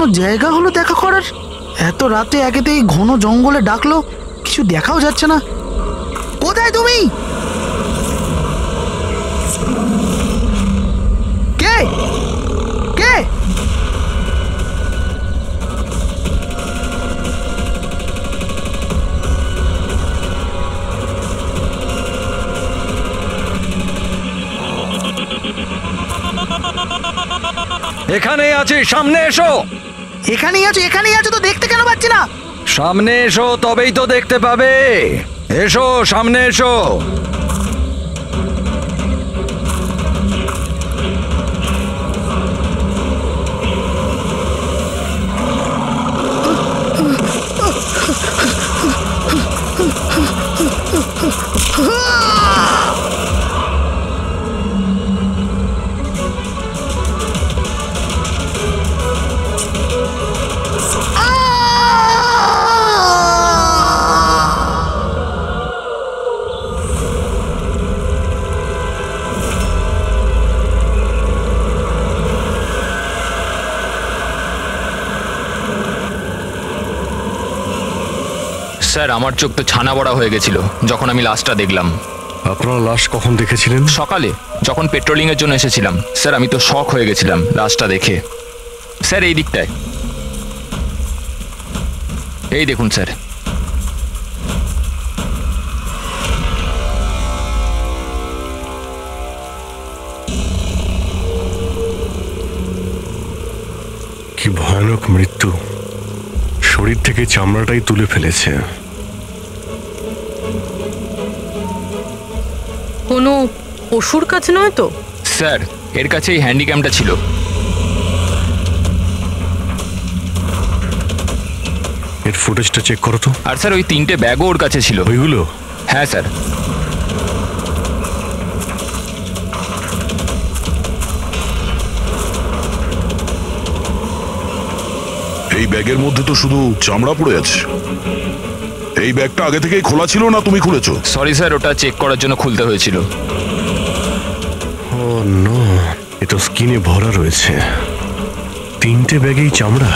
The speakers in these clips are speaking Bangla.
কোনো জায়গা হলো দেখা করার? এত রাতে একেতেই ঘন জঙ্গলে ডাকলো, কিছু দেখাও যাচ্ছে না। কোথায় তুমি? কে কে? এখানেই আছি, সামনে এসো। এখানেই আছো তো দেখতে কেন পাচ্ছি না? সামনে এসো, তবেই তো দেখতে পাবে। এসো, সামনে এসো। স্যার, আমার চোখ তো ছানা বড়া হয়ে গেছিল যখন আমি লাশটা দেখলাম। আপনারা লাশ কখন দেখেছিলেন? সকালে, যখন পেট্রোলিং এর জন্য এসেছিলাম। স্যার, আমি তো শক হয়ে গেছিলাম লাশটা দেখে। স্যার, এই দিকটায়, এই দেখুন স্যার। কি ভয়ানক মৃত্যু! শরীর থেকে চামড়াটাই তুলে ফেলেছে। কোনো পশুর কাছে নয় তো? স্যার, এর কাছে এই হ্যান্ডিক্যামটা ছিল। এর ফুটেজটা চেক করো তো। আর স্যার, ওই 3টে ব্যাগও ওর কাছে ছিল। ওইগুলো? হ্যাঁ স্যার। এই ব্যাগের মধ্যে তো শুধু চামড়া পড়ে আছে। এই ব্যাগটা আগে থেকেই খোলা ছিল না তুমি খুলেছো? সরি স্যার, ওটা চেক করার জন্য খুলতে হয়েছিল। ও নো, এ তো স্কিনে ভরা রয়েছে। 3টে ব্যাগেই চামড়া।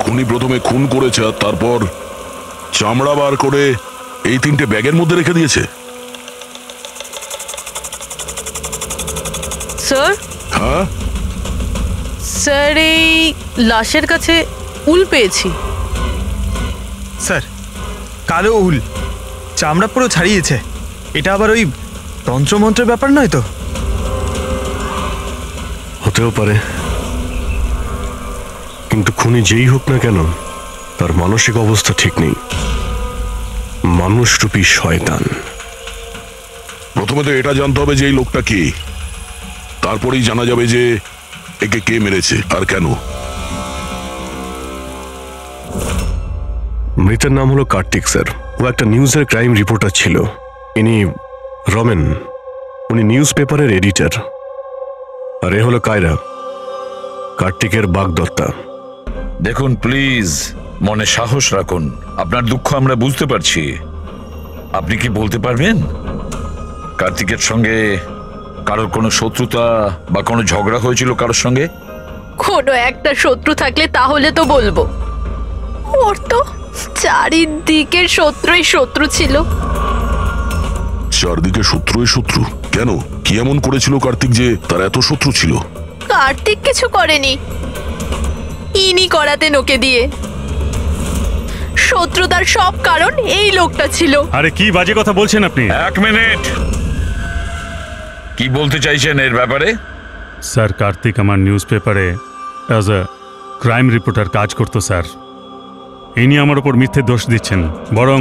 খুনি প্রথমে খুন করেছে আর তারপর চামড়া বার করে এই 3টে ব্যাগের মধ্যে রেখে দিয়েছে। স্যার? হ্যাঁ স্যার, এই লাশের কাছে উল পেয়েছি। স্যার, কালো উল, চামড়া পুরো ছাড়িয়েছে। এটা আবার ওই তন্ত্রমন্ত্রের ব্যাপার নয় তো? হতেও পারে, কিন্তু খুনি যেই হোক না কেন তার মানসিক অবস্থা ঠিক নেই। মানুষরূপী শয়তান। প্রথমে তো এটা জানতে হবে যে এই লোকটা কে, তারপরেই জানা যাবে যে একে কে মেরেছে আর কেন। মৃতের নাম হলো কার্তিক স্যার। ও একটা নিউজের ক্রাইম রিপোর্টার ছিল। ইনি রমেন, উনি নিউজ পেপারের এডিটর। আর এ হলো কায়রা, কার্তিকের বাগদত্তা। দেখুন প্লিজ, মনে সাহস রাখুন। আপনার দুঃখ আমরা বুঝতে পারছি। আপনি কি বলতে পারবেন কার্তিকের সঙ্গে কারোর কোনো শত্রুতা বা কোনো ঝগড়া হয়েছিল কারোর সঙ্গে? কোনো একটা শত্রু থাকলে তাহলে তো বলবো। ওর তো চারিদিকের শত্রুই শত্রু ছিল। চারদিকে শত্রুই শত্রু? কেন, কি এমন করেছিল কার্তিক যে তার এত শত্রু ছিল? কার্তিক কিছু করেনি, ইনি করাতেন ওকে দিয়ে। শত্রুতার সব কারণ এই লোকটা ছিল। আরে কি বাজে কথা বলছেন আপনি? এক মিনিট, কি বলতে চাইছেন এর ব্যাপারে? স্যার, কার্তিক আমার নিউজ পেপারে অ্যাজ এ ক্রাইম রিপোর্টার কাজ করতো স্যার। ইনি আমার ওপর মিথ্যে দোষ দিচ্ছেন, বরং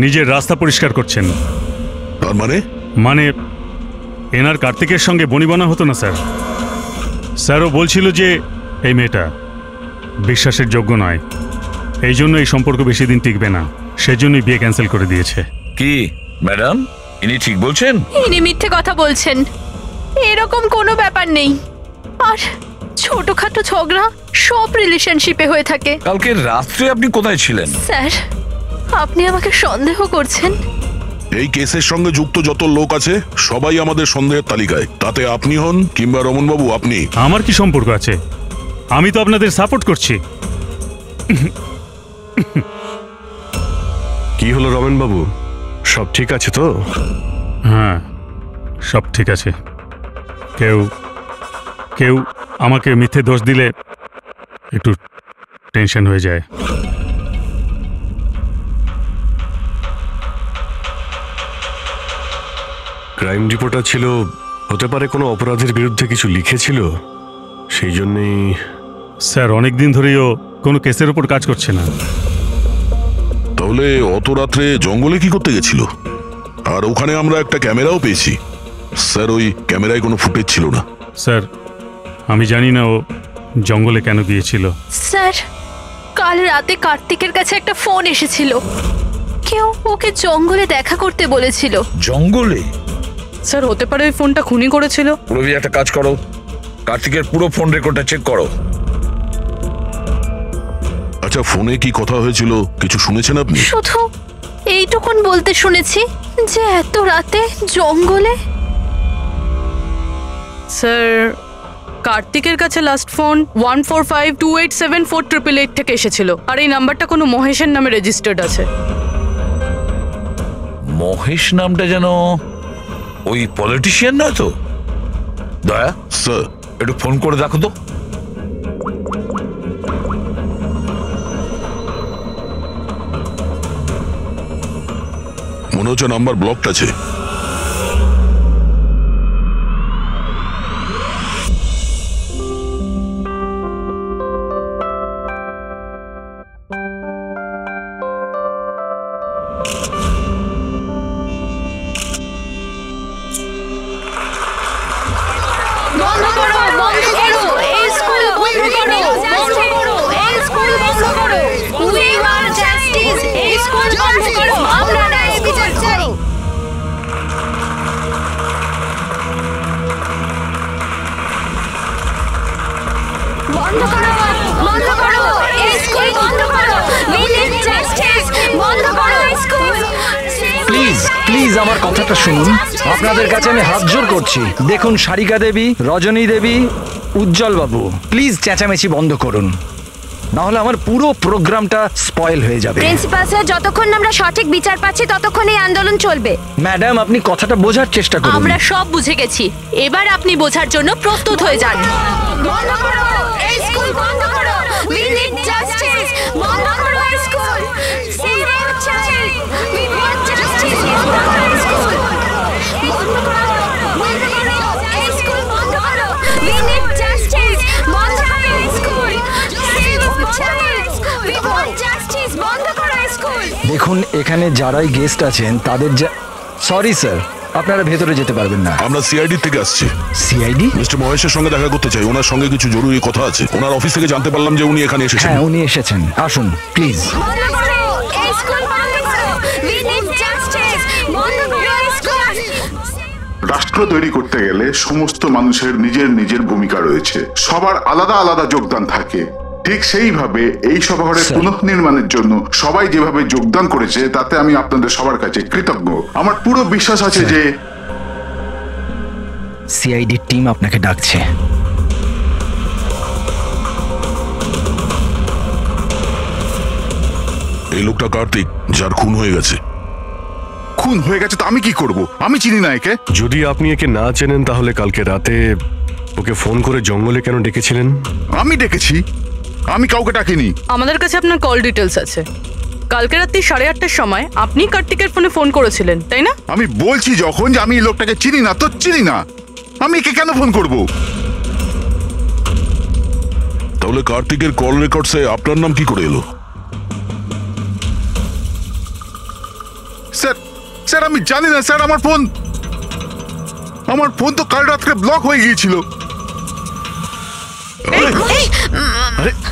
নিজের রাস্তা পরিষ্কার করছেন। তার মানে এনার কার্তিকের সঙ্গে বনিবনা হতো না স্যার। স্যারও বলছিল যে এই মেয়েটা বিশ্বাসের যোগ্য নয়, এই জন্য এই সম্পর্ক বেশি দিন টিকবে না, সেজন্যই বিয়ে ক্যান্সেল করে দিয়েছে। কি ম্যাডাম, ইনি ঠিক বলছেন? ইনি মিথ্যে কথা বলছেন, এরকম কোনো ব্যাপার নেই। আর ছোটখাটো ঝগড়া সব রিলেশনশিপে হয়ে থাকে। কালকে রাত্রে আপনি কোথায় ছিলেন? স্যার, আপনি আমাকে সন্দেহ করছেন? এই কেসের সঙ্গে যুক্ত যত লোক আছে সবাই আমাদের সন্দেহের তালিকায়। তাতে আপনি হন কিংবা রমনবাবু আপনি। আমার কি সম্পর্ক আছে? আমি তো আপনাদের সাপোর্ট করছি। কি হলো রমেন বাবু, সব ঠিক আছে তো? হ্যাঁ, সব ঠিক আছে। কেউ কেউ আমাকে মিথ্যে দোষ দিলে একটু টেনশন হয়ে যায়। ক্রাইম রিপোর্টার ছিল, হতে পারে কোনো অপরাধের বিরুদ্ধে কিছু লিখেছিল, সেই জন্যেই। স্যার, অনেক দিন ধরেই ও কোনো কেসের উপর কাজ করছে না। তাহলে অত রাত্রে জঙ্গলে কি করতে গেছিল? আর ওখানে আমরা একটা ক্যামেরাও পেয়েছি। স্যার, ওই ক্যামেরায় কোনো ফুটেজ ছিল না। স্যার, আমি জানি না ও জঙ্গলে কেন গিয়েছিল। স্যার, কাল রাতে কার্তিকের কাছে একটা ফোন এসেছিল। কেউ ওকে জঙ্গলে দেখা করতে বলেছিল। জঙ্গলে? স্যার, হতে পারে ওই ফোনটা খুনি করেছিল। পুরবি, একটা কাজ করো, কার্তিকের পুরো ফোন রেকর্ডটা চেক করো। আচ্ছা, ফোনে কি কথা হয়েছিল কিছু শুনেছেন আপনি? শুধু এইটুকুন বলতে শুনেছি যে এত রাতে জঙ্গলে। স্যার, কার্তিকের কাছে লাস্ট ফোন 1452874888 থেকে এসেছিল, আর এই নাম্বারটা কোনো মহেশের নামে রেজিস্টার্ড আছে। মহেশ নামটা যেন ওই পলিটিশিয়ান নয় তো? দয়া স্যার, একটু ফোন করে দেখো তো। মনে হচ্ছে নাম্বার ব্লকড আছে। বন্ধ করো, বন্ধ করো, এই স্কুল বন্ধ করো, বন্ধ করো, এই স্কুল বন্ধ করো। উই ওয়ান্ট জাস্টিস, এই স্কুল বন্ধ করো, আমরা ন্যায় বিচার চাই। বন্ধ করো, বন্ধ করো, এই স্কুল বন্ধ করো। উই নিড জাস্টিস, বন্ধ করো এই স্কুল। প্লিজ প্লিজ আমার কথাটা শুনুন। আপনাদের কাছে আমি হাত জোর করছি। দেখুন, সারিকা দেবী, রজনী দেবী, উজ্জ্বল বাবু, প্লিজ চেঁচামেচি বন্ধ করুন, না হলে আমার পুরো প্রোগ্রামটা স্পয়েল হয়ে যাবে। প্রিন্সিপাল স্যার, যতক্ষণ আমরা সঠিক বিচার পাচ্ছি ততক্ষণ এই আন্দোলন চলবে। ম্যাডাম, আপনি কথাটা বোঝার চেষ্টা করুন। আমরা সব বুঝে গেছি, এবার আপনি বোঝার জন্য প্রস্তুত হয়ে যান। বন্ধ করো, এই স্কুল বন্ধ করো। উই নিড জাস্টিস, বন্ধ করো এই school. Save our child, we want justice, বন্ধ করো এই স্কুল। বন্ধ করো, বন্ধ করো, এই স্কুল বন্ধ করো। উই নিড জাস্টিস, বন্ধ করো এই school. Save our child, we want justice, বন্ধ করো এই স্কুল। দেখুন, এখানে যারাই গেস্ট আছেন তাদের সরি স্যার, আপনারা ভেতরে যেতে পারবেন না। আমরা সিআইডি থেকে আসছি। সিআইডি? মিস্টার মহেশের সঙ্গে দেখা করতে চাই। ওনার সঙ্গে কিছু জরুরি কথা আছে। ওনার অফিস থেকে জানতে পারলাম যে উনি এখানে এসেছেন। হ্যাঁ, উনি এসেছেন। আসুন প্লিজ। বন্ধ করো, এই স্কুল বন্ধ করো। উই নিড জাস্টিস, বন্ধ করো এই স্কুল। রাষ্ট্র তৈরি করতে গেলে সমস্ত মানুষের নিজের নিজের ভূমিকা রয়েছে, সবার আলাদা আলাদা যোগদান থাকে। ঠিক সেইভাবে এই সভাঘরের পুনঃনির্মাণের জন্য সবাই যেভাবে যোগদান করেছে তাতে আমি আপনাদের সবার কাছে কৃতজ্ঞ। আমার পুরো বিশ্বাস আছে যে সিআইডি টিম আপনাকে ডাকছে। এই লোকটা কার্তিক, যার খুন হয়ে গেছে। খুন হয়ে গেছে তো আমি কি করব? আমি চিনি না একে। যদি আপনি একে না চেনেন তাহলে কালকে রাতে ওকে ফোন করে জঙ্গলে কেন ডেকেছিলেন? আমি ডেকেছি? আমি কাউকে ডাকিনি। আমাদের কাছে আপনার কল ডিটেলস আছে। কালকে রাত্রি 8:30টার সময় আপনি কার্তিকের ফোনে ফোন করেছিলেন, তাই না? আমি বলছি যখন যে আমি এই লোকটাকে চিনি না তো চিনি না, আমি একে কেন ফোন করব? তাহলে কার্তিকের কল রেকর্ডসে আপনার নাম কি করে এলো? স্যার, স্যার আমি জানি না স্যার। আমার ফোন তো কাল রাত্রে ব্লক হয়ে গিয়েছিল।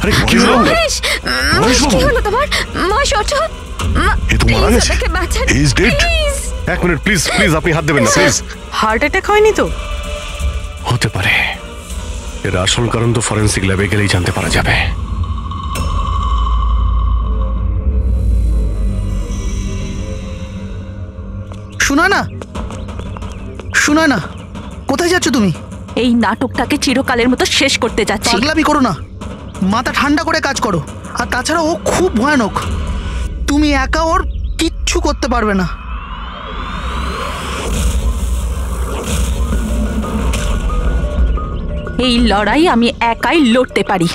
আরে কি হলো? কি হলো তোমার? মহেশ, ওঠো। এ তো মারা গেছে। He is dead. এক মিনিট প্লিজ, প্লিজ আপনি হাত দেবেন না প্লিজ। হার্ট অ্যাটাক হয়নি তো? হতে পারে, এর আসল কারণ তো ফরেন্সিক ল্যাবে গেলেই জানতে পারা যাবে। শোনা না, শোনা না, কোথায় যাচ্ছ তুমি? এই নাটকটাকে চিরকালের মতো শেষ করতে যাচ্ছি। পাগলামি করো না, মাথা ঠান্ডা করে কাজ করো। আর তাছাড়া ও খুব ভয়ানক, তুমি একা ওর কিচ্ছু করতে পারবে না। এই লড়াই আমি একাই লড়তে পারি।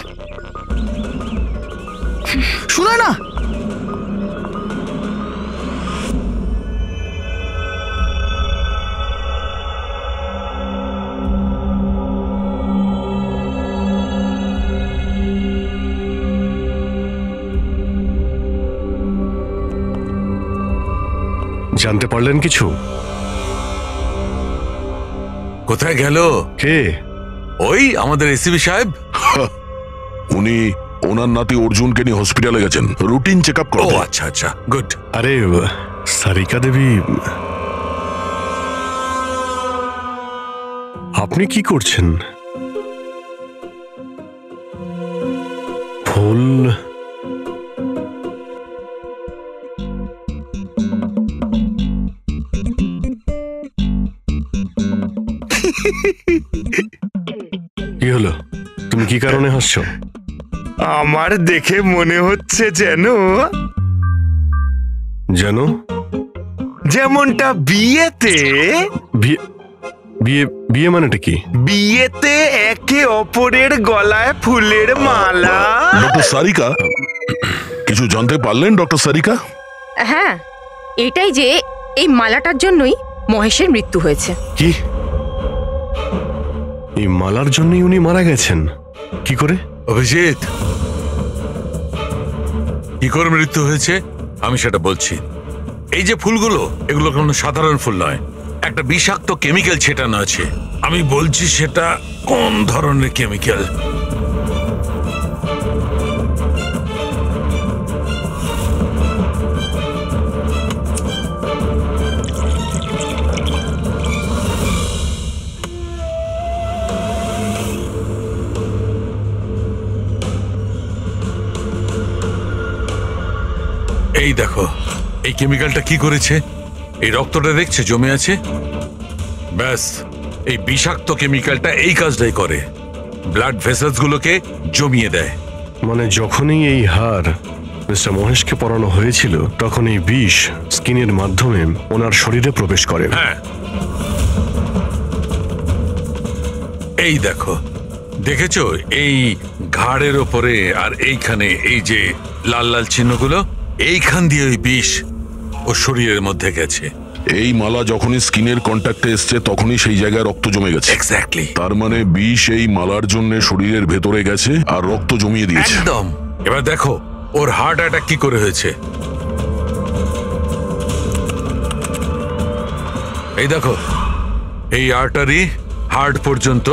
শুনে না, জানতে পারলেন কিছু? কোথায় গেল? কে? ওই আমাদের এসিবি সাহেব। উনি ওনার নাতি অর্জুনকে নিয়ে হসপিটালে গেছেন রুটিন চেক আপ করতে। ও আচ্ছা আচ্ছা, গুড। আরে সারিকা দেবী, আপনি কি করছেন? ফুল কি হলো? তুমি কি কারণে হাসছো? আমার দেখে মনে হচ্ছে যেন যেন যেমনটা বিয়েতে বিয়ে বিয়ে বিয়ে মানেটা কি? বিয়েতে একে অপরের গলায় ফুলের মালা। ডক্টর সারিকা, কিছু জানতে পারলেন ডক্টর সারিকা? হ্যাঁ, এটাই যে এই মালাটার জন্যই মহেশের মৃত্যু হয়েছে। কি? এই মালার জন্যই উনি মারা গেছেন? কি করে? অভিজিৎ, কি করে মৃত্যু হয়েছে আমি সেটা বলছি। এই যে ফুলগুলো, এগুলো কোনো সাধারণ ফুল নয়, একটা বিষাক্ত কেমিক্যাল ছেটানো আছে। আমি বলছি সেটা কোন ধরনের কেমিক্যাল। এই দেখো, এই কেমিক্যালটা কি করেছে, এই রক্তটা দেখছে জমে আছে, ব্যাস এই বিষাক্ত কেমিক্যালটা এই কাজটাই করে, ব্লাড ভেসেলস গুলোকে জমিয়ে দেয়। মানে যখনই এই হার মিস্টার মহেশকে পরানো হয়েছিল, তখন এই বিষ স্কিনের মাধ্যমে ওনার শরীরে প্রবেশ করে। হ্যাঁ, এই দেখো, দেখেছো এই ঘাড়ের ওপরে আর এইখানে এই যে লাল লাল চিহ্নগুলো, এইখান দিয়ে ওই বিষ ও শরীরের মধ্যে গেছে। এই মালা যখনই স্কিনের কন্ট্যাক্টে এসছে তখনই সেই জায়গায় রক্ত জমে গেছে। এক্স্যাক্টলি। তার মানে বিষ এই মালার জন্য শরীরের ভেতরে গেছে আর রক্ত জমিয়ে দিয়েছে। একদম। এবার দেখো ওর হার্ট অ্যাটাক কি করে হয়েছে। এই দেখো, এই আর্টারি হার্ট পর্যন্ত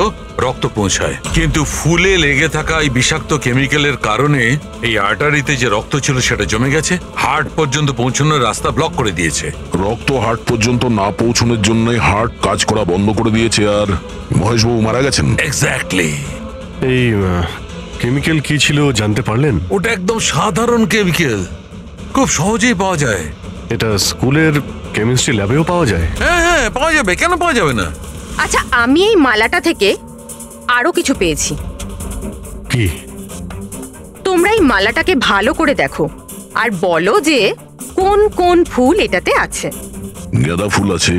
রক্ত পৌঁছায়, কিন্তু ফুলে লেগে থাকা এই বিষাক্ত কেমিক্যালের কারণে এই আর্টারিতে যে রক্ত ছিল সেটা জমে গেছে, হার্ট পর্যন্ত পৌঁছানোর রাস্তা ব্লক করে দিয়েছে। রক্ত হার্ট পর্যন্ত না পৌঁছানোর জন্য হার্ট কাজ করা বন্ধ করে দিয়েছে আর মহেশবাবু মারা গেছেন। এক্স্যাক্টলি। এই কেমিক্যাল কি ছিল জানতে পারলেন? ওটা একদম সাধারণ কেমিক্যাল, খুব সহজেই পাওয়া যায়। এটা স্কুলের কেমিস্ট্রি ল্যাবেও পাওয়া যায়? হ্যাঁ হ্যাঁ, পাওয়া যাবে, কেন পাওয়া যাবে না। আচ্ছা, আমি এই মালাটা থেকে আরো কিছু পেয়েছি। কি? তোমরা এই মালাটাকে ভালো করে দেখো আর বলো যে কোন কোন ফুল এটাতে আছে। গাঁদা ফুল আছে,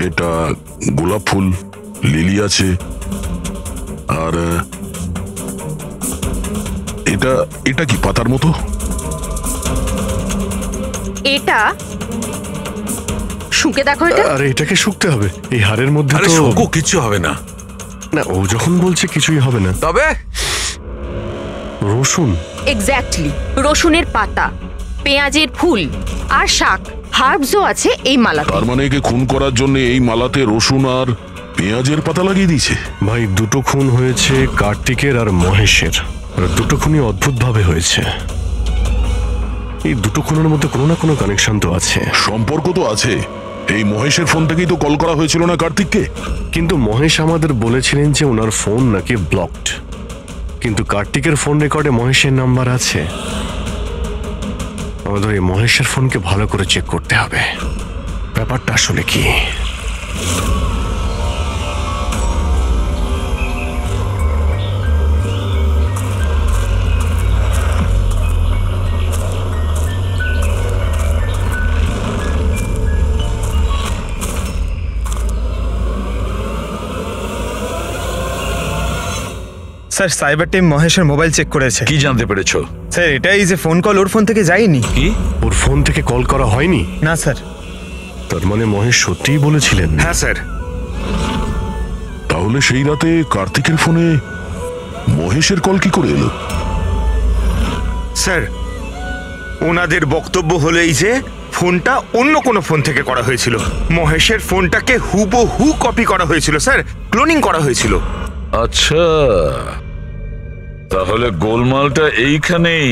এটা গোলাপ ফুল, লিলি আছে, আর এটা এটা কি পাতার মতো? এটা শুকে দেখো। এটা আরে এটাকে শুকতে হবে? এই হাড়ের মধ্যে আরে তো শুকো, কিছু হবে না। না, ও যখন বলছে কিছুই হবে না। তবে রসুন। এক্স্যাক্টলি, রসুনের পাতা, পেঁয়াজের ফুল আর শাক, হার্বসও আছে এই মালাতে। তার মানে একে খুন করার জন্য এই মালাতে রসুন আর পেঁয়াজের পাতা লাগিয়ে দিয়েছে। ভাই, দুটো খুন হয়েছে কার্তিকের আর মহেশের, আর দুটো খুনই অদ্ভুত ভাবে হয়েছে। এই দুটো খুনের মধ্যে কোনো না কোনো কানেকশন তো আছে। সম্পর্ক তো আছে। এই মহেশের ফোন থেকেই তো কল করা হয়েছিল না কার্তিককে? কিন্তু মহেশ আমাদের বলেছিলেন যে ওনার ফোন নাকি ব্লকড, কিন্তু কার্তিকের ফোন রেকর্ডে মহেশের নাম্বার আছে। আমাদের এই মহেশের ফোনকে ভালো করে চেক করতে হবে, ব্যাপারটা আসলে কি। স্যার সাইবার টিম মহেশের মোবাইল চেক করেছে। কি জানতে পেরেছো? স্যার এটাই যে ফোন কল ওর ফোন থেকে যায়নি। কি? ওর ফোন থেকে কল করা হয়নি? না স্যার। তার মানে মহেশ সত্যিই বলেছিলেন? হ্যাঁ স্যার। তাহলে সেই রাতে কার্তিকের ফোনে মহেশের কল কি করে এলো? স্যার ওনাদের বক্তব্য হলো এই যে ফোনটা অন্য কোনো ফোন থেকে করা হয়েছিল। মহেশের ফোনটাকে হুবহু কপি করা হয়েছিল স্যার, ক্লোনিং করা হয়েছিল। আচ্ছা, তাহলে গোলমালটা এইখানেই।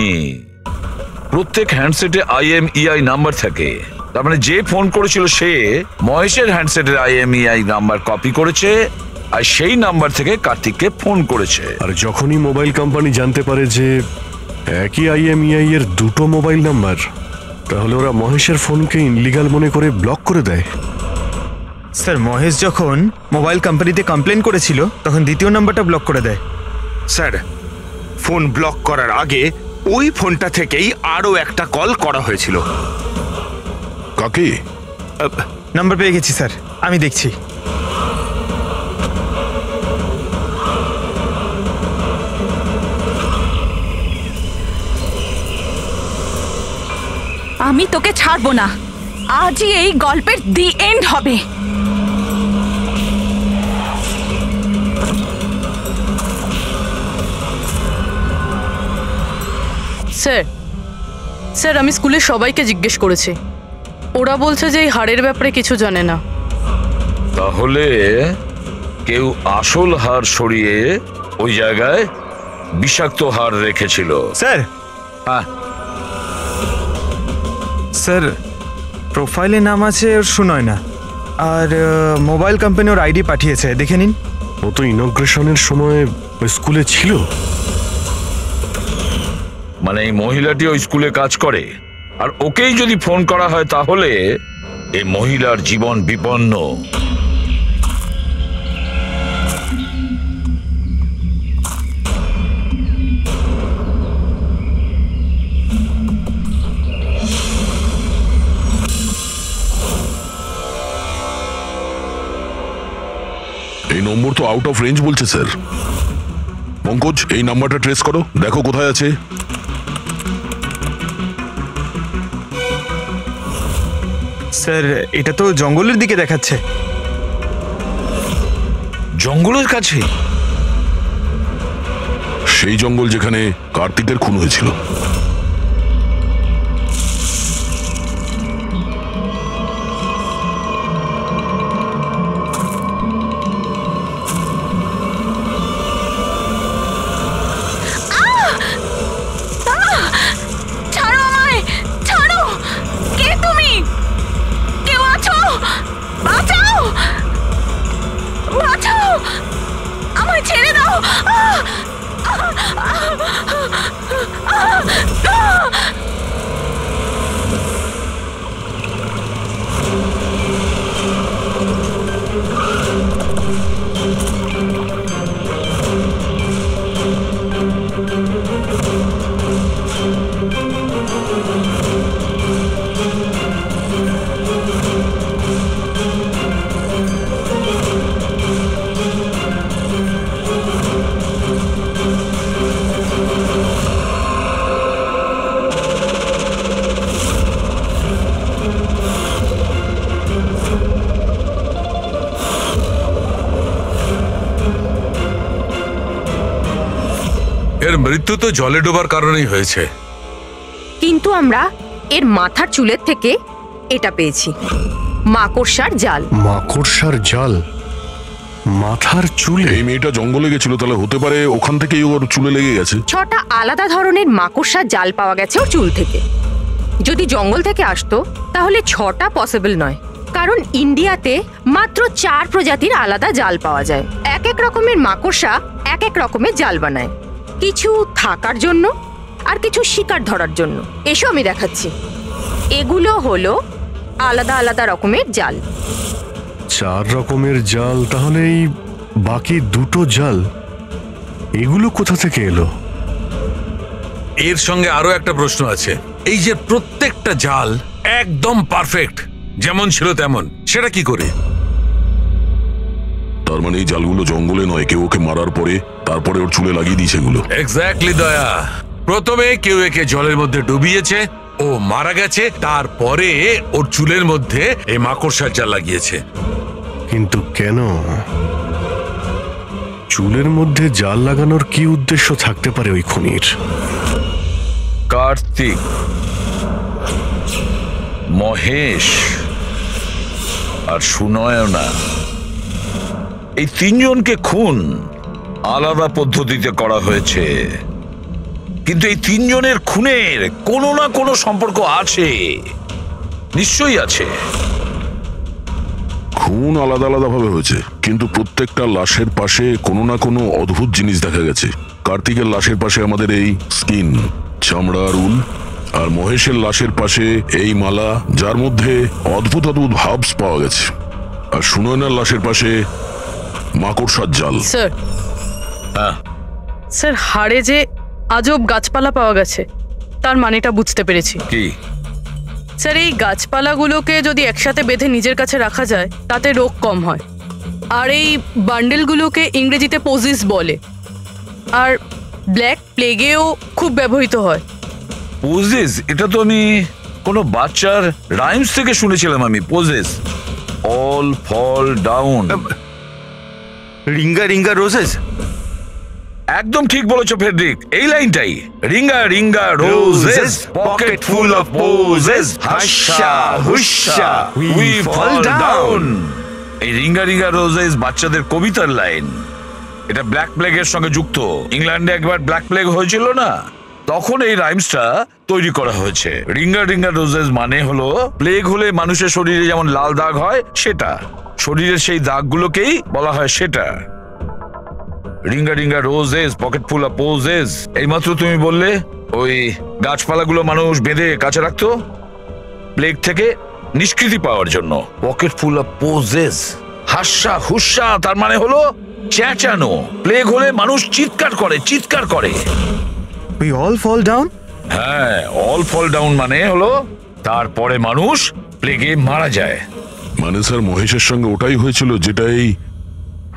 প্রত্যেক হ্যান্ডসেটে IMEI নাম্বার থাকে, তার মানে যে ফোন করেছিল সে মহেশের হ্যান্ডসেটের IMEI নাম্বার কপি করেছে আর সেই নাম্বার থেকে কার্তিককে ফোন করেছে। আর যখনই মোবাইল কোম্পানি জানতে পারে যে একই IMEI এর দুটো মোবাইল নাম্বার, তাহলে ওরা মহেশের ফোনকে ইনলিগাল মনে করে ব্লক করে দেয়। স্যার মহেশ যখন মোবাইল কোম্পানিতে কমপ্লেন করেছিল তখন দ্বিতীয় নাম্বারটা ব্লক করে দেয়। স্যার ফোন ব্লক করার আগে ওই ফোনটা থেকেই আরো একটা কল করা হয়েছিল। কাকে? নাম্বার পেয়ে গেছি স্যার, আমি দেখছি। আমি তোকে ছাড়বো না, আজই এই গল্পের দি এন্ড হবে। স্যার আমি স্কুলের সবাইকে জিজ্ঞেস করেছি, ওরা বলছে যে এই হাড়ের ব্যাপারে কিছু জানে না। তাহলে কেউ আসল হাড় সরিয়ে ওই জায়গায় বিষাক্ত হাড় রেখেছিল। স্যার। হ্যাঁ স্যার প্রোফাইলে নাম আছে ওর সুনয় না, আর মোবাইল কোম্পানি ওর ID পাঠিয়েছে, দেখে নিন। ও তো ইনগ্রেশনের সময় ওই স্কুলে ছিল। মানে এই মহিলাটি ওই স্কুলে কাজ করে, আর ওকেই যদি ফোন করা হয় তাহলে এই মহিলার জীবন বিপন্ন। এই নম্বর তো আউট অফ রেঞ্জ বলছে স্যার। পঙ্কজ এই নাম্বারটা ট্রেস করো, দেখো কোথায় আছে। স্যার এটা তো জঙ্গলের দিকে দেখাচ্ছে। জঙ্গলের কাছে? সেই জঙ্গল যেখানে কার্তিকের খুন হয়েছিল। ছাড়ো আমায়, ছাড়ো! কে তুমি? কেউ আছো? বাঁচাও, বাঁচাও, আমায় ছেড়ে দাও। এর মৃত্যু তো জলে ডোবার কারণেই হয়েছে। কিন্তু আমরা এর মাথার চুলের থেকে এটা পেয়েছি, মাকড়সার জাল। মাকড়সার জাল? মাথার চুলে? এই মেয়েটা জঙ্গলে গেছিল, তাহলে হতে পারে ওখান থেকেই ওর চুলে লেগে গেছে। 6টা আলাদা ধরনের মাকড়সার জাল পাওয়া গেছে ওর চুল থেকে। যদি জঙ্গল থেকে আসতো তাহলে 6টা পসিবল নয়, কারণ ইন্ডিয়াতে মাত্র 4 প্রজাতির আলাদা জাল পাওয়া যায়। এক এক রকমের মাকড়সা এক এক রকমের জাল বানায়, কিছু থাকার জন্য আর কিছু শিকার ধরার জন্য। এসো আমি দেখাচ্ছি। এগুলো হলো আলাদা আলাদা রকমের জাল। 4 রকমের জাল? তাহলে এই বাকি দুটো জাল এগুলো কোথা থেকে এলো? এর সঙ্গে আরো একটা প্রশ্ন আছে, এই যে প্রত্যেকটা জাল একদম পারফেক্ট, যেমন ছিল তেমন, সেটা কি করে? তার মানে এই জালগুলো জঙ্গলে নয়, কেউ ওকে মারার পরে তারপরে ওর চুলে লাগিয়ে দিয়েছে এগুলো। এক্স্যাক্টলি দয়া, প্রথমে কেউ একে জলের মধ্যে ডুবিয়েছে, ও মারা গেছে, তারপরে ওর চুলের মধ্যে এই মাকড়সার জাল লাগিয়েছে। কিন্তু কেন? চুলের মধ্যে জাল লাগানোর কি উদ্দেশ্য থাকতে পারে ওই খুনির? কার্তিক, মহেশ আর সুনয়না, এই তিনজনকে খুন আলাদা পদ্ধতিতে করা হয়েছে, কিন্তু এই তিনজনের খুনের কোনো না কোনো সম্পর্ক আছে, নিশ্চয়ই আছে। খুন আলাদা আলাদা ভাবে হয়েছে, কিন্তু প্রত্যেকটা লাশের পাশে কোনো না কোনো অদ্ভুত জিনিস দেখা গেছে। কার্তিকের লাশের পাশে আমাদের এই স্কিন, চামড়ার উল, আর মহেশের লাশের পাশে এই মালা, যার মধ্যে অদ্ভুত অদ্ভুত ভাবস পাওয়া গেছে। আর সুনয়নার লাশের পাশে মাকড়সার জাল। স্যার, স্যার হাড়ে যে আজব গাছপালা পাওয়া গেছে তার মানেটা বুঝতে পেরেছি। কি? স্যার, এই গাছপালাগুলোকে যদি একসাথে বেঁধে নিজের কাছে রাখা যায় তাতে রোগ কম হয়। আর এই বান্ডেলগুলোকে ইংরেজিতে পোজিস বলে, আর ব্ল্যাক প্লেগেও খুব ব্যবহৃত হয়। পোজেস, এটা তো আমি কোনো বাচ্চার রাইমস থেকে শুনেছিলাম আমি। Posies, all fall down, ring a ring a roses. একদম ঠিক বলেছো ফেডরিক, এই লাইনটাই। Ring a ring a roses, pocket full of posies, hush a hush a we fall down. এই রিঙ্গা রিঙ্গা রোজেস বাচ্চাদের কবিতার লাইন। এটা ব্ল্যাক প্লেগের সঙ্গে যুক্ত। ইংল্যান্ডে একবার ব্ল্যাক প্লেগ হয়েছিল না, তখন এই রাইমসটা তৈরি করা হয়েছে। রিঙ্গা রিঙ্গা রোজেস মানে হলো প্লেগ হলে মানুষের শরীরে যেমন লাল দাগ হয় সেটা, শরীরের সেই দাগগুলোকেই বলা হয় সেটা। Ringa ring a roses, pocket full of poses. এইমাত্র তুমি বললে ওই গাছপালাগুলো মানুষ বেঁধে কাছে রাখতো প্লেগ থেকে নিষ্কৃতি পাওয়ার জন্য। পকেট ফুল অফ পোজেস, হাস্যা হুস্যা, তার মানে হলো চেঁচানো। প্লেগ হলে মানুষ চিৎকার করে, চিৎকার করে। We all fall down? হ্যাঁ, অল ফল ডাউন মানে হলো তারপরে মানুষ প্লেগে মারা যায়। মানে স্যার মহেশের সঙ্গে ওটাই হয়েছিল যেটা এই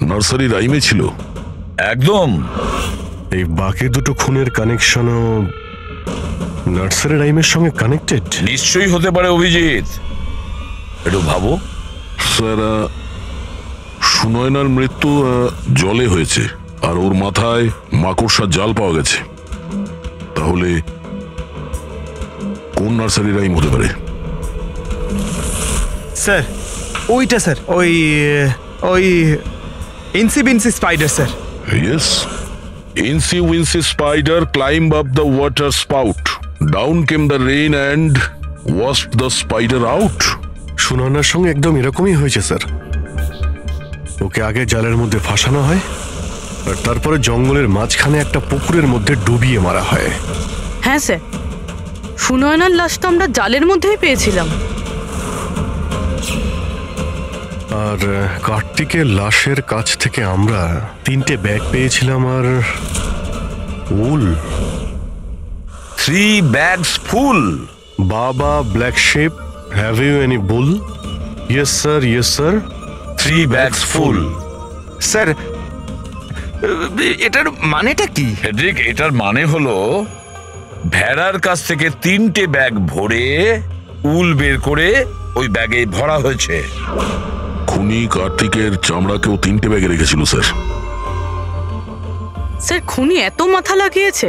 নার্সারি রাইমে ছিল। একদম। এই বাকি দুটো খুনের কানেকশনও নার্সারি রাইমের সঙ্গে কানেক্টেড? নিশ্চয়ই হতে পারে অভিজিৎ, একটু ভাবো। স্যার, সুনয়নার মৃত্যু জলে হয়েছে, আর ওর মাথায় মাকড়সার জাল পাওয়া গেছে। তাহলে কোন নার্সারি রাইম হতে পারে? স্যার ওইটা স্যার, ওই ওই Incy Wincy spider sir. Yes. Incy Wincy Spider climbed up the water spout. Down came the rain and washed the spider out. সুনয়নার সঙ্গে একদম এরকমই হয়েছে স্যার। ওকে আগে জালের মধ্যে ফাঁসানো হয়, আর তারপরে জঙ্গলের মাঝখানে একটা পুকুরের মধ্যে ডুবিয়ে মারা হয়। হ্যাঁ স্যার, সুনয়নার লাশ তো আমরা জালের মধ্যেই পেয়েছিলাম। আর কার্তিকের লাশের কাছ থেকে আমরা 3টে ব্যাগ পেয়েছিলাম, আর wool 3 bags full. Baa baa black sheep, have you any wool? Yes sir, yes sir. 3 bags full. Sir, এটার মানেটা কি? ফেডরিক, এটার মানে হলো ভেড়ার কাছ থেকে 3টে ব্যাগ ভরে উল বের করে ওই ব্যাগে ভরা হয়েছে। খুনি কার্তিকের চামড়াকেও 3টে ব্যাগে রেখেছিল স্যার। স্যার, খুনি এত মাথা লাগিয়েছে,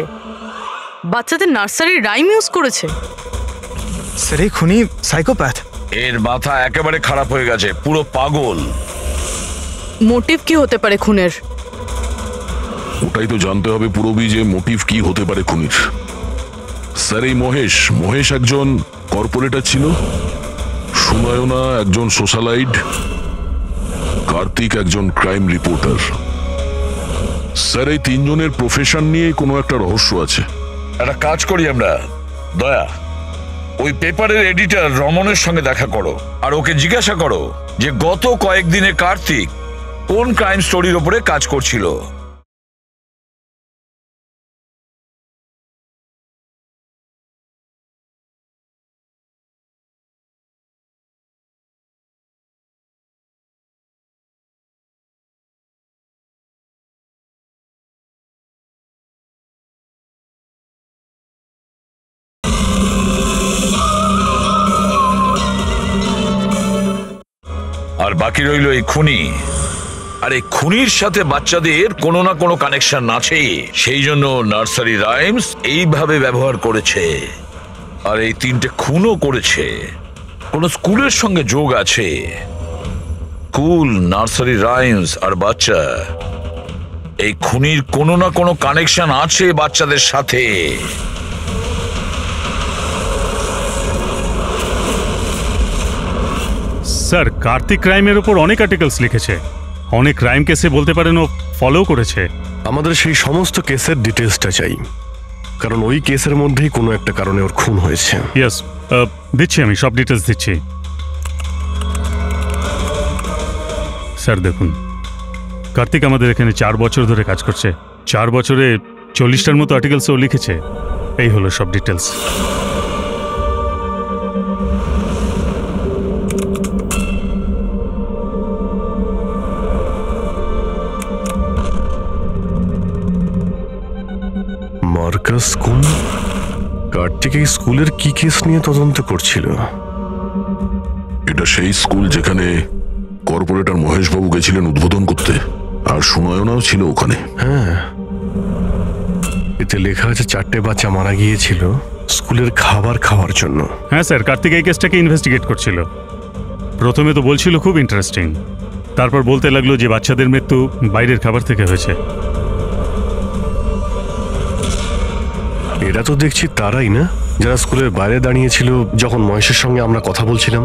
বাচ্চাদের নার্সারি রাইম ইউজ করেছে। স্যার এই খুনি সাইকোপ্যাথ। এর মাথা একেবারে খারাপ হয়ে গেছে, পুরো পাগল। মোটিভ কি হতে পারে খুনের? ওটাই তো জানতে হবে পুরবি, যে মোটিভ কি হতে পারে খুনির। স্যার, এই মহেশ একজন কর্পোরেটর ছিল, সুনয়না একজন সোশ্যালাইট, কার্তিক একজন ক্রাইম রিপোর্টার। স্যার, এই তিনজনের প্রফেশন নিয়ে কোনো একটা রহস্য আছে। একটা কাজ করি আমরা, দয়া, ওই পেপারের এডিটর রমনের সঙ্গে দেখা করো, আর ওকে জিজ্ঞাসা করো যে গত কয়েকদিনে কার্তিক কোন ক্রাইম স্টোরির ওপরে কাজ করছিল। আর বাকি রইল এই খুনি। আর এই খুনির সাথে বাচ্চাদের কোনো না কোনো কানেকশন আছে, সেই জন্য নার্সারি রাইমস এইভাবে ব্যবহার করেছে। আর এই 3টে খুনও করেছে, কোন স্কুলের সঙ্গে যোগ আছে। স্কুল, নার্সারি রাইমস আর বাচ্চা, এই খুনির কোনো না কোনো কানেকশন আছে বাচ্চাদের সাথে। স্যার, কার্তিক ক্রাইমের উপর অনেক আর্টিকেলস লিখেছে, অনেক ক্রাইম কেসে বলতে পারেন ও ফলো করেছে। আমাদের সেই সমস্ত কেসের ডিটেলসটা চাই, কারণ ওই কেসের মধ্যেই কোনো একটা কারণে ওর খুন হয়েছে। ইয়েস, দিচ্ছি, আমি সব ডিটেলস দিচ্ছি। স্যার দেখুন, কার্তিক আমাদের এখানে 4 বছর ধরে কাজ করছে। 4 বছরে 40টার মতো আর্টিকেলস ও লিখেছে। এই হলো সব ডিটেলস। মার্কাস স্কুল, কার্তিক এই স্কুলের কি কেস নিয়ে তদন্ত করছিল? এটা সেই স্কুল যেখানে কর্পোরেটর মহেশ বাবু গেছিলেন উদ্বোধন করতে, আর সুনয়নাও ছিল ওখানে। হ্যাঁ, এতে লেখা আছে 4টে বাচ্চা মারা গিয়েছিল স্কুলের খাবার খাওয়ার জন্য। হ্যাঁ স্যার, কার্তিক এই কেসটাকে ইনভেস্টিগেট করছিল। প্রথমে তো বলছিল খুব ইন্টারেস্টিং, তারপর বলতে লাগলো যে বাচ্চাদের মৃত্যু বাইরের খাবার থেকে হয়েছে। এরা তো দেখছি তারাই না যারা স্কুলের বাইরে দাঁড়িয়েছিল যখন মহেশের সঙ্গে আমরা কথা বলছিলাম।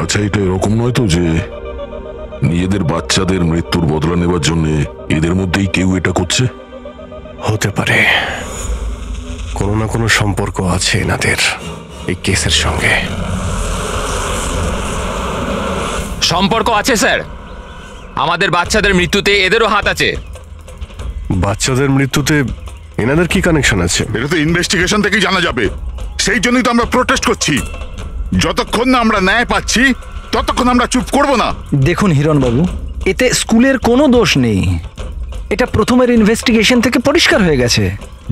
আচ্ছা, এটা এরকম নয় তো যে নিজেদের বাচ্চাদের মৃত্যুর বদলা নেবার জন্য এদের মধ্যেই কেউ এটা করছে? হতে পারে, কোনো না কোনো সম্পর্ক আছে এনাদের এই কেসের সঙ্গে। সম্পর্ক আছে স্যার, আমাদের বাচ্চাদের মৃত্যুতে এদেরও হাত আছে। বাচ্চাদের মৃত্যুতে এনাদের কি কানেকশন আছে? এটা তো ইনভেস্টিগেশন থেকেই জানা যাবে। সেই জন্যই তো আমরা প্রোটেস্ট করছি। যতক্ষণ না আমরা ন্যায় পাচ্ছি ততক্ষণ আমরা চুপ করব না। দেখুন হিরণ বাবু, এতে স্কুলের কোনো দোষ নেই। এটা প্রথমের ইনভেস্টিগেশন থেকে পরিষ্কার হয়ে গেছে।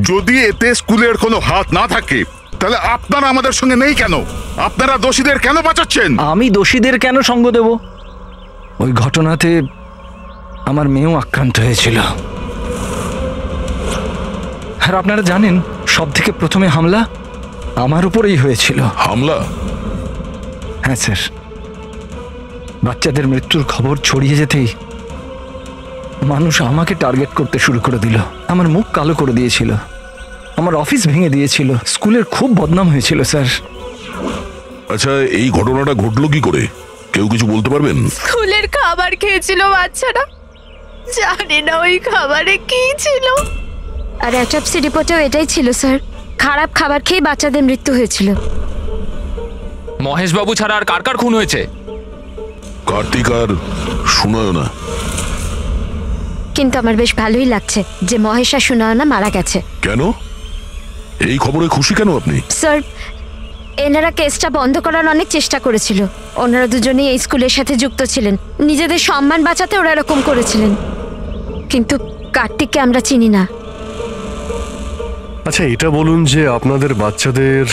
যদি এতে স্কুলের কোনো হাত না থাকে তাহলে আপনারা আমাদের সঙ্গে নেই কেন? আপনারা দোষীদের কেন বাঁচাচ্ছেন? আমি দোষীদের কেন সঙ্গ দেব? ওই ঘটনাতে আমার মেয়েও আক্রান্ত হয়েছিল। আর আপনারা জানেন, সব থেকে প্রথমে হামলা আমার উপরেই হয়েছিল। হামলা? হ্যাঁ স্যার, বাচ্চাদের মৃত্যুর খবর ছড়িয়ে যেতেই মানুষ আমাকে টার্গেট করতে শুরু করে দিল। আমার মুখ কালো করে দিয়েছিল, আমার অফিস ভেঙে দিয়েছিল, স্কুলের খুব বদনাম হয়েছিল স্যার। আচ্ছা, এই ঘটনাটা ঘটলো কি করে? কেউ কিছু বলতে পারবেন? স্কুলের খাবার খেয়েছিল বাচ্চারা, জানি না ওই খাবারে কি ছিল। আর অ্যাটপসি রিপোর্টেও এটাই ছিল স্যার, খারাপ খাবার খেয়ে বাচ্চাদের মৃত্যু হয়েছিল। মহেশ বাবু ছাড়া আর কার কার খুন হয়েছে? কার্তিক আর সুনয়না। কিন্তু আমার বেশ ভালোই লাগছে যে মহেশ আর সুনয়না মারা গেছে। কেন? এই খবরে খুশি কেন আপনি? স্যার, এনারা কেসটা বন্ধ করার অনেক চেষ্টা করেছিল। ওনারা দুজনেই এই স্কুলের সাথে যুক্ত ছিলেন, নিজেদের সম্মান বাঁচাতে ওরা এরকম করেছিলেন। কিন্তু কার্তিককে আমরা চিনি না। আচ্ছা, এটা বলুন যে আপনাদের বাচ্চাদের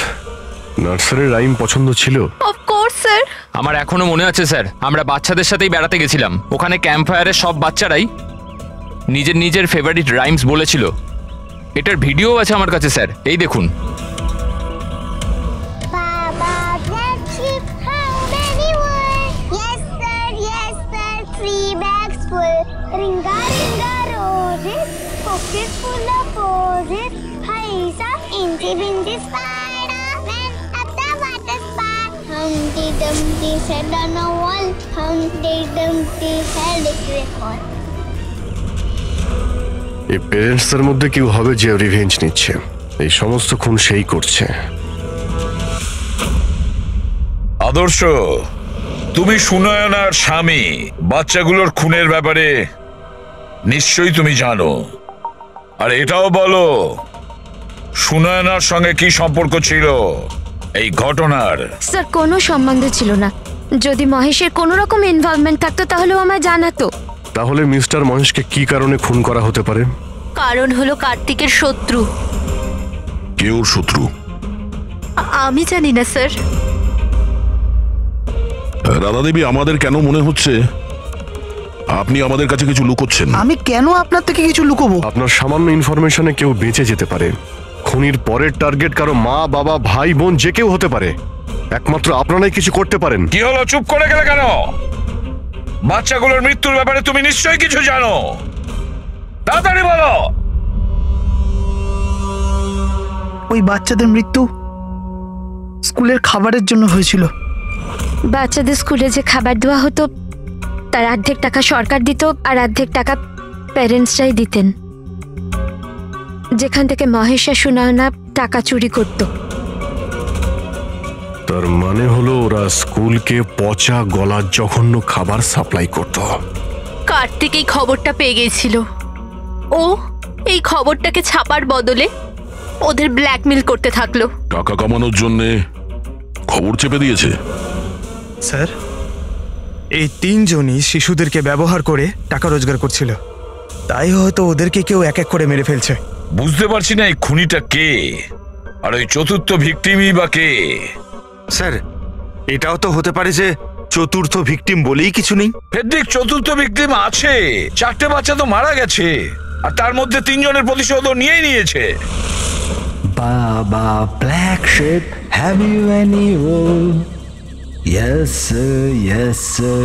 নার্সারি রাইম পছন্দ ছিল? Of course sir. আমার এখনো মনে আছে স্যার, আমরা বাচ্চাদের সাথেই বেড়াতে গেছিলাম। ওখানে ক্যাম্প ফায়ারে সব বাচ্চারাই নিজের নিজের ফেভারিট রাইমস বলেছিল। এটার ভিডিও আছে আমার কাছে স্যার, এই দেখুন। Humpty Dumpty sat on a wall. Humpty Dumpty had a record. এই প্যারেন্টসদের মধ্যে কেউ হবে যে রিভেঞ্জ নিচ্ছে। এই সমস্ত খুন সেই করছে। আদর্শ, তুমি সুনয়নার স্বামী, বাচ্চাগুলোর খুনের ব্যাপারে নিশ্চয়ই তুমি জানো। আর এটাও বলো, সুনয়নার সঙ্গে কি সম্পর্ক ছিল এই ঘটনার? স্যার, কোনো সম্বন্ধ ছিল না। যদি মহেশের কোনো রকম ইনভলভমেন্ট থাকতো তাহলেও আমায় জানাতো। তাহলে মিস্টার মহেশকে কি কারণে খুন করা হতে পারে? কারণ হলো কার্তিকের শত্রু। কে ওর শত্রু? আমি জানি না স্যার। রাধা দেবী, আমাদের কেন মনে হচ্ছে আপনি আমাদের কাছে কিছু লুকোচ্ছেন? আমি কেন আপনার থেকে কিছু লুকোবো? আপনার সামান্য ইনফরমেশনে কেউ বেঁচে যেতে পারে। খুনির পরের টার্গেট কারো মা, বাবা, ভাই, বোন যে কেউ হতে পারে। একমাত্র আপনারাই কিছু করতে পারেন। কি হলো, চুপ করে গেলে কেন? বাচ্চাগুলোর মৃত্যুর ব্যাপারে তুমি নিশ্চয়ই কিছু জানো, তাড়াতাড়ি বলো। ওই বাচ্চাদের মৃত্যু স্কুলের খাবারের জন্য হয়েছিল। বাচ্চাদের স্কুলে যে খাবার দেওয়া হতো তার অর্ধেক টাকা সরকার দিত আর অর্ধেক টাকা প্যারেন্টসরাই দিতেন, যেখান থেকে মহেশ আর সুনয়না টাকা চুরি করত। তার মানে হলো ওরা স্কুলকে পচা গলা জঘন্য খাবার সাপ্লাই করত। কার্তিক এই খবরটা পেয়ে গেছিল। ও এই খবরটাকে ছাপার বদলে ওদের ব্ল্যাকমেল করতে থাকলো। টাকা কামানোর জন্য খবর চেপে দিয়েছে। স্যার, এই তিনজনই শিশুদেরকে ব্যবহার করে টাকা রোজগার করছিল, তাই হয়তো ওদেরকে কেউ এক এক করে মেরে ফেলছে। বুঝতে পারছি না এই খুনিটা কে, আর ওই চতুর্থ ভিকটিমই বা কে? স্যার, এটাও তো হতে পারে যে চতুর্থ ভিকটিম বলেই কিছু নেই। ফেডরিক, চতুর্থ ভিকটিম আছে। 4টে বাচ্চা তো মারা গেছে, আর তার মধ্যে 3 জনের প্রতিশোধও নিয়েই নিয়েছে। Baba, black sheep, have you any wool? Yes, sir, yes, sir.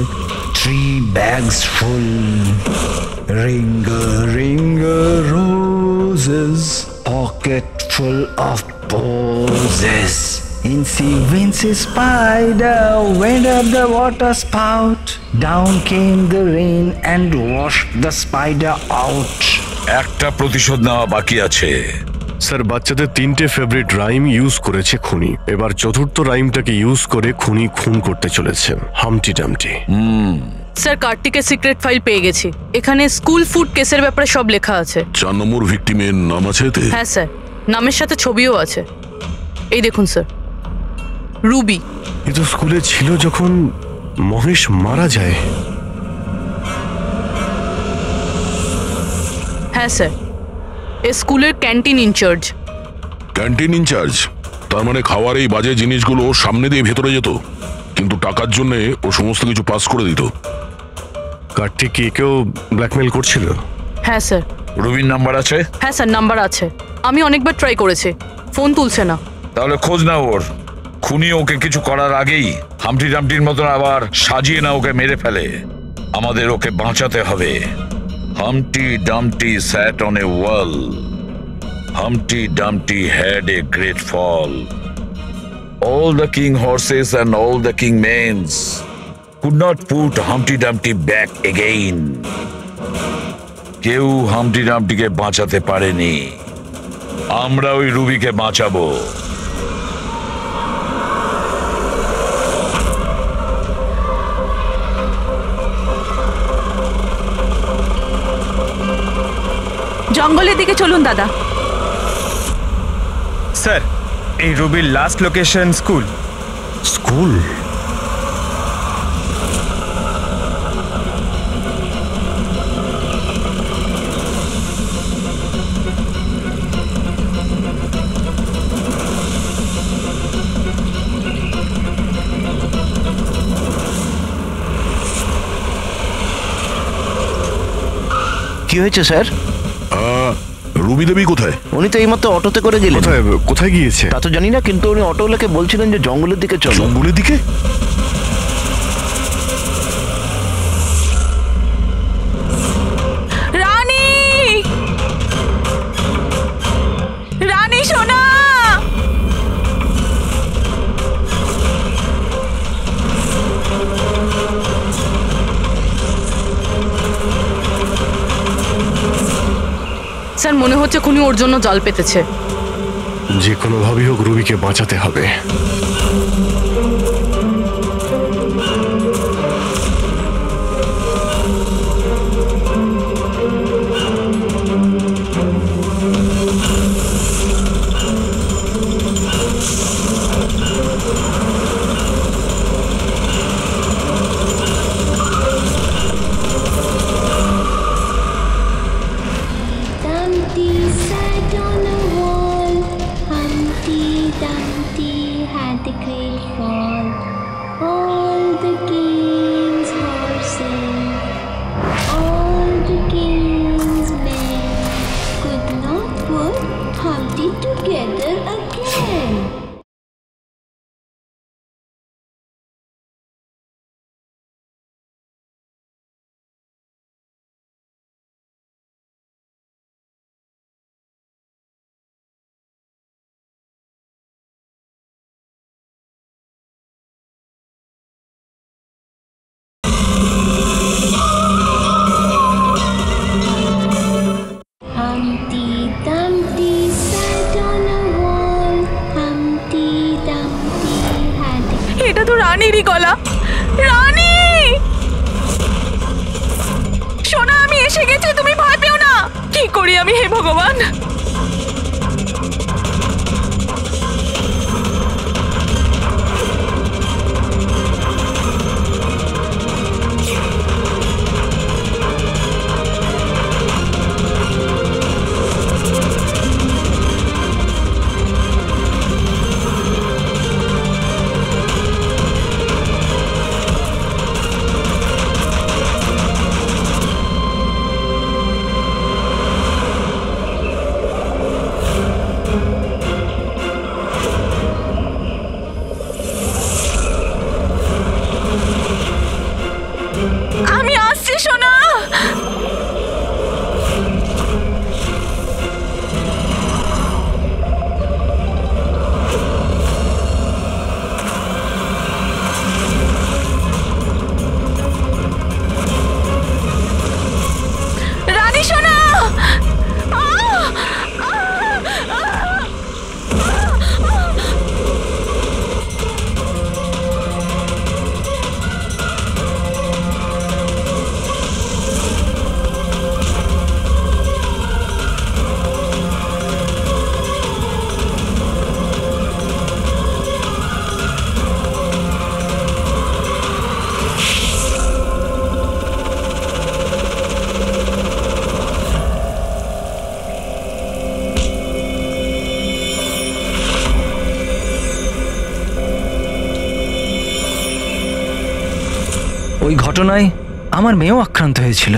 3 bags full. Ringer, roses, pocket full of posies. Incy, wincy spider went up the water spout. Down came the rain and washed the spider out. একটা প্রতিশোধ নেওয়া বাকি আছে। স্যার, বাচ্চাদের 3টে ফেভারিট রাইম ইউজ করেছে খুনি। এবার চতুর্থ রাইমটাকে ইউজ করে খুনি খুন করতে চলেছে, হামটি ডামটি। স্যার, কার্তিকের সিক্রেট ফাইল পেয়ে গেছি। এখানে স্কুল ফুড কেসের ব্যাপারে সব লেখা আছে। 4 নম্বর ভিকটিমের নাম আছে এতে? হ্যাঁ স্যার, নামের সাথে ছবিও আছে। এই দেখুন স্যার, রুবি। এ তো স্কুলে ছিল যখন মহেশ মারা যায়। হ্যাঁ স্যার, এ স্কুলের ক্যান্টিন ইনচার্জ। Canteen in charge? তার মানে খাওয়ার এই বাজে জিনিসগুলো ওর সামনে দিয়ে ভেতরে যেত, কিন্তু টাকার জন্য ও সমস্ত কিছু পাস করে দিত। কার্তিক কি কেউ ব্ল্যাকমেল করছিল? হ্যাঁ স্যার। রুবির নাম্বার আছে? হ্যাঁ স্যার, নাম্বার আছে। আমি অনেকবার ট্রাই করেছি, ফোন তুলছে না। তাহলে খোঁজ নাও ওর। খুনি ওকে কিছু করার আগেই হামটি ডামটির মতন আবার সাজিয়ে না ওকে মেরে ফেলে। আমাদের ওকে বাঁচাতে হবে। Humpty Dumpty sat on a wall. Humpty Dumpty had a great fall. All the king horses and all the king mains could not put Humpty Dumpty back again. কেউ হামটি ডামটিকে বাঁচাতে পারেনি। আমরা ওই রুবিকে বাঁচাবো। জঙ্গলের দিকে চলুন দাদা। স্যার, এই রুবির লাস্ট লোকেশন স্কুল। স্কুল? কি হয়েছে স্যার? রুবি দেবী কোথায়? উনি তো এইমাত্র অটোতে করে গেলেন। কোথায় গিয়েছে তা তো জানি না, কিন্তু উনি অটোওয়ালাকে বলছিলেন যে জঙ্গলের দিকে চলো। জঙ্গলের দিকে? রানী, রানী সোনা। স্যার, মনে হচ্ছে খুনি ওর জন্য জাল পেতেছে। যে কোনোভাবেই হোক রুবিকে বাঁচাতে হবে। Dumpty sat on a wall. Humpty Dumpty had a great এসে গেছে, তুমি ভয় পেও না। কি করি আমি, হে ভগবান? আমি আসছি সোনা। রানী সোনা। ওই ঘটনায় আমার মেয়েও আক্রান্ত হয়েছিল।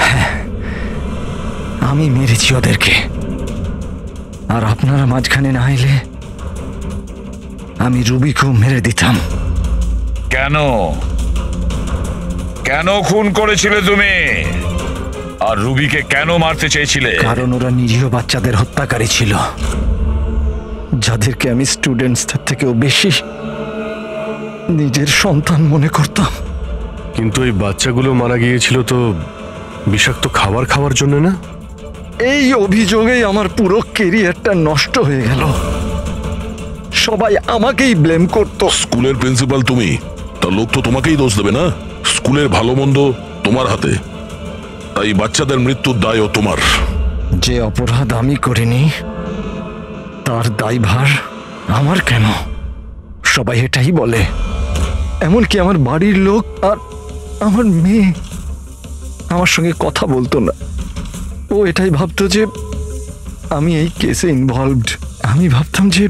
হ্যাঁ, আমি মেরেছি ওদেরকে, আর আপনারা মাঝখানে না এলে আমি রুবিকেও মেরে দিতাম। কেন কেন খুন করেছিলে তুমি? আর রুবিকে কেন মারতে চেয়েছিলে? কারণ ওরা নিরীহ বাচ্চাদের হত্যাকারী ছিল, যাদেরকে আমি স্টুডেন্টসদের থেকেও বেশি নিজের সন্তান মনে করতাম। কিন্তু ওই বাচ্চাগুলো মারা গিয়েছিল তো বিষাক্ত খাবার খাওয়ার জন্য না? এই অভিযোগেই আমার পুরো কেরিয়ারটা নষ্ট হয়ে গেল। সবাই আমাকেই ব্লেম করত। স্কুলের প্রিন্সিপাল তুমি, তার লোক তো তোমাকেই দোষ দেবে না? স্কুলের ভালো মন্দ তোমার হাতে, তাই বাচ্চাদের মৃত্যুর দায়ও তোমার। যে অপরাধ আমি করিনি তার দায়ভার আমার কেন? সবাই এটাই বলে, এমনকি আমার বাড়ির লোক। আর আমার মেয়ে আমার সঙ্গে কথা বলতো না। ও এটাই ভাবতো যে আমি এই কেসে ইনভলভড। আমি ভাবতাম যে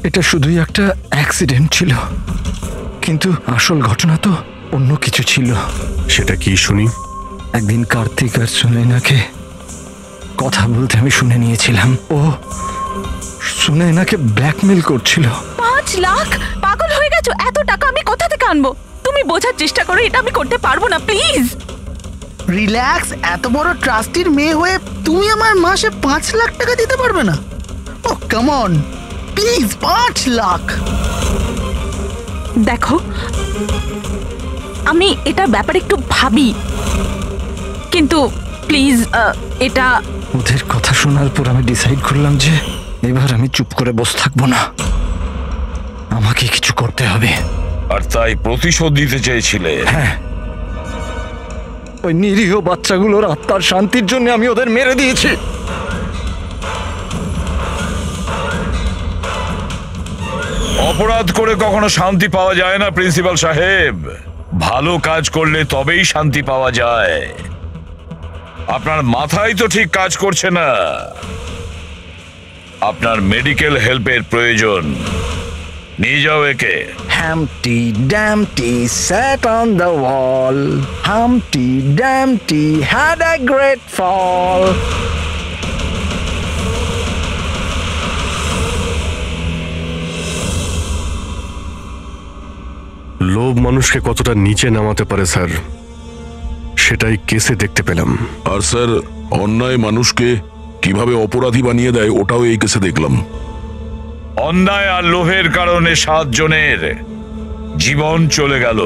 এটা শুধুই একটা অ্যাক্সিডেন্ট ছিল, কিন্তু আসল ঘটনা তো অন্য কিছু ছিল। সেটা কি শুনি? একদিন কার্তিক আর সুনয়নাকে কথা বলতে আমি শুনে নিয়েছিলাম। ও সুনয়নাকে ব্ল্যাকমেল করছিল। 5 লাখ? পাগল হয়ে গেছো? এত টাকা আমি কোথা থেকে আনবো? তুমি বোঝার চেষ্টা করো, এটা আমি করতে পারবো না, প্লিজ। রিল্যাক্স। এত বড় ট্রাস্টির মেয়ে হয়ে তুমি আমার মাসে 5 লাখ টাকা দিতে পারবে না? ও কাম অন, প্লিজ 5 লাখ। দেখো, আমি এটার ব্যাপারে একটু ভাবি, কিন্তু প্লিজ এটা। ওদের কথা শোনার পর আমি ডিসাইড করলাম যে এবার আমি চুপ করে বসে থাকবো না, আমাকে কিছু করতে হবে। আর তাই প্রতিশোধ নিতে চেয়েছিলে? হ্যাঁ, ওই নিরীহ বাচ্চাগুলোর আত্মার শান্তির জন্য আমি ওদের মেরে দিয়েছি। অপরাধ করে কখনো শান্তি পাওয়া যায় না প্রিন্সিপাল সাহেব। ভালো কাজ করলে তবেই শান্তি পাওয়া যায়। আপনার মাথায় তো ঠিক কাজ করছে না। আপনার মেডিকেল হেল্পের প্রয়োজন। নিয়ে যাও একে। Humpty Dumpty sat on the wall. Humpty Dumpty had a great fall. লোভ মানুষকে কতটা নিচে নামাতে পারে স্যার, সেটাই কেসে দেখতে পেলাম। আর স্যার, অন্যায় মানুষকে কিভাবে অপরাধী বানিয়ে দেয় ওটাও এই কেসে দেখলাম। অন্যায় আর লোভের কারণে 7 জনের জীবন চলে গেল।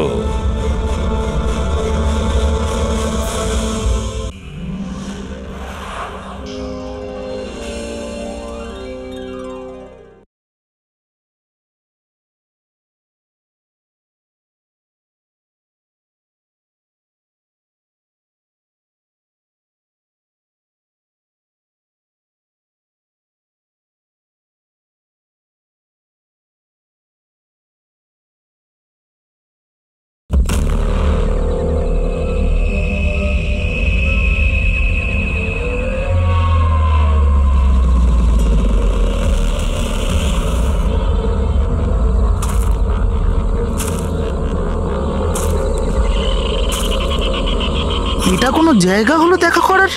এটা কোনো জায়গা হলো দেখা করার?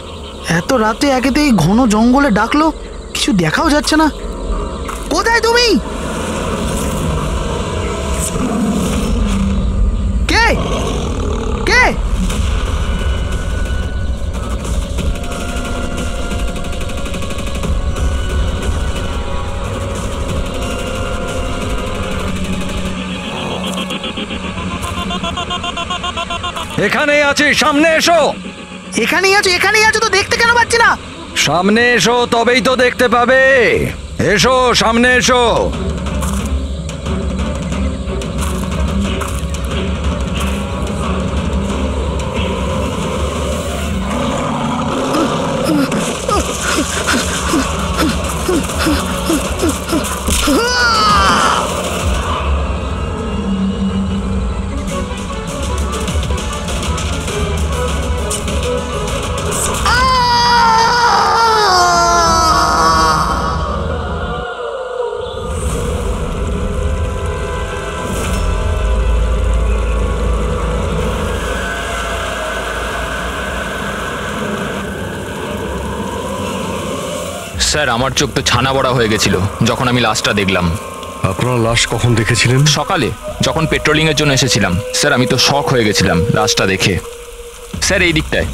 এত রাতে একেতেই ঘন জঙ্গলে ডাকলো, কিছু দেখাও যাচ্ছে না। কোথায় তুমি? কে কে? এখানেই আছি, সামনে এসো। এখানেই আছো তো দেখতে কেন পাচ্ছি না? সামনে এসো, তবেই তো দেখতে পাবে। এসো, সামনে এসো। স্যার, আমার চোখ তো ছানা বড়া হয়ে গেছিল যখন আমি লাশটা দেখলাম। আপনারা লাশ কখন দেখেছিলেন? সকালে, যখন পেট্রোলিং এর জন্য এসেছিলাম। স্যার, আমি তো শক হয়ে গেছিলাম লাশটা দেখে। স্যার, এই দিকটায়